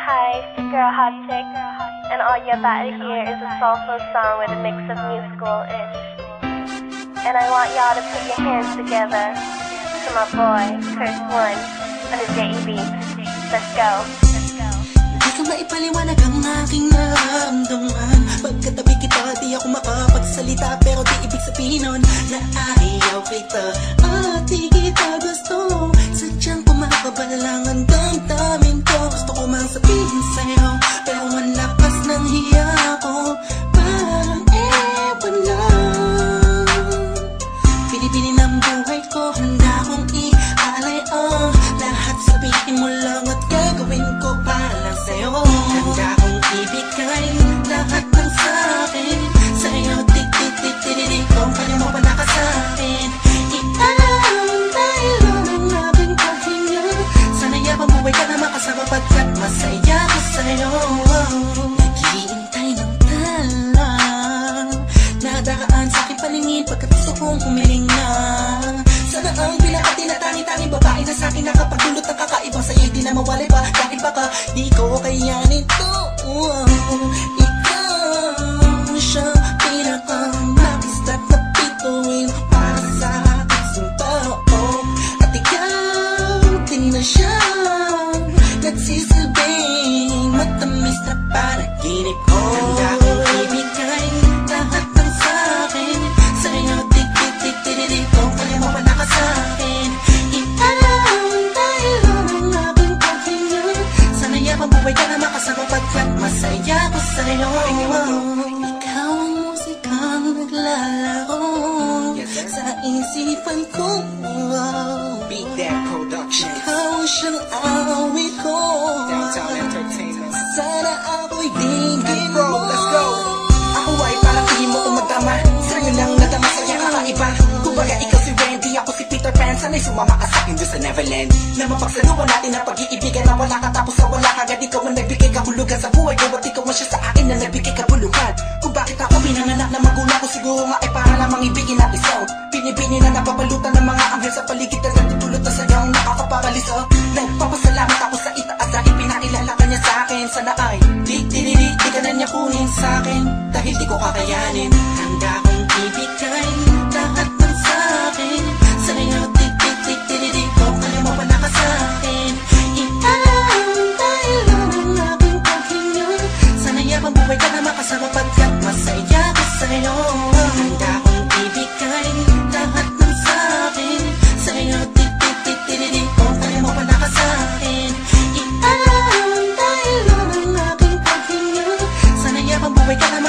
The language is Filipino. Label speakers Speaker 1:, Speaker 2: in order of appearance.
Speaker 1: Hi, it's your girl Hot Chick, and all you're about to hear is a soulful song with a mix of musical-ish. And I want y'all to put your hands together to my boy, Curse One, on the JEB. Let's go.
Speaker 2: Di ka maipaliwanag ang aking nararamdaman. Pagkatabi kita, di ako makapagsalita, pero di ibig sabihin nun na ayaw kita at di kita gusto. Sadyang kumakabalang ang damdamin ko. Gusto ko mang sabihin sa'yo, pero malakas ng hiya ko. Parang ewan lang. Pinipili ng buhay ko, handa kong ialay ang lahat. Sabihin mo lang at gagawin ko para lang sa'yo. Handa kong ibigay lahat ng sa'kin sa'yo. Tik-tik-tik-tik-tik, kung kanya mo pa nakasakin. Ialay dahil ang aking paghinga. Sana yabang buhay ka na makasama, pagkat masaya ko sa'yo. Hihintay ng tala, nadaraan sa'king palingin pagkat gusto kong humiling na. Sana ang bilang at tinatangi-tanging babae na sa'kin nakapagdulot ng kakaibang sa'yo di na mawalay pa. Dahil baka di ko kayanin to. Ikaw siya pinaka-magistat na bituin para sa aking sundao. At ikaw din na siya nagsisilbing matamis na panaginip ko. Handa kong ibigay lahat ng sa'kin sa'yo. Tik-tik-tik-tik-tik, kung kanya mo pa nakasakin. Ialay dahil ang aking paghinga. Sana yabang buhay ka na makasama, pagkat masaya ko sa'yo. Ikaw ang musikang naglalaro sa isipan ko.
Speaker 3: Beat That Production.
Speaker 2: Ikaw siyang awit ko.
Speaker 3: Downtown Entertainment.
Speaker 2: Sana ako'y dinggin mo.
Speaker 3: Let's go. Ako ay parang tingin mo umadama. Sa'yo lang nadama sa iyang kakaiba. Kumbaga ikaw si Wendy, ako si Peter Pan. Sana'y sumama ka sa'kin doon sa Neverland. Na mapagsaluhan natin ang pag-iibigan na wala ka tapos sa wala kagad. Ikaw ang nagbigay kahulugan sa buhay ko, at ikaw ang siya sa akin na nagbigay kabuluhan. Kung bakit ako pinanganak na magulang ko, siguro nga ay para lamang ibigin at isaw. Binibini na napapalutan ng mga anghel sa paligid na nagtutulot na sayaw nakakaparalis. Nagpapasalamat ako sa itaas dahil pinakilala ka niya sa'kin. Sana ay di ka na niya kunin sa'kin dahil di ko kakayanin. Handa kong ibigay lahat ng sa'kin sa'yo. Tik-tik-tik-tik-tik, kung kanya mo pa nakasakin. Ialay dahil ang aking paghinga. Sana yabang buhay ka na makasama, pagkat masaya ko sa'yo. Handa kong ibigay lahat ng sa'kin sa'yo. Tik-tik-tik-tik-tik, kung kanya mo pa nakasakin. Ialay dahil ang aking paghinga. Sana yabang buhay ka na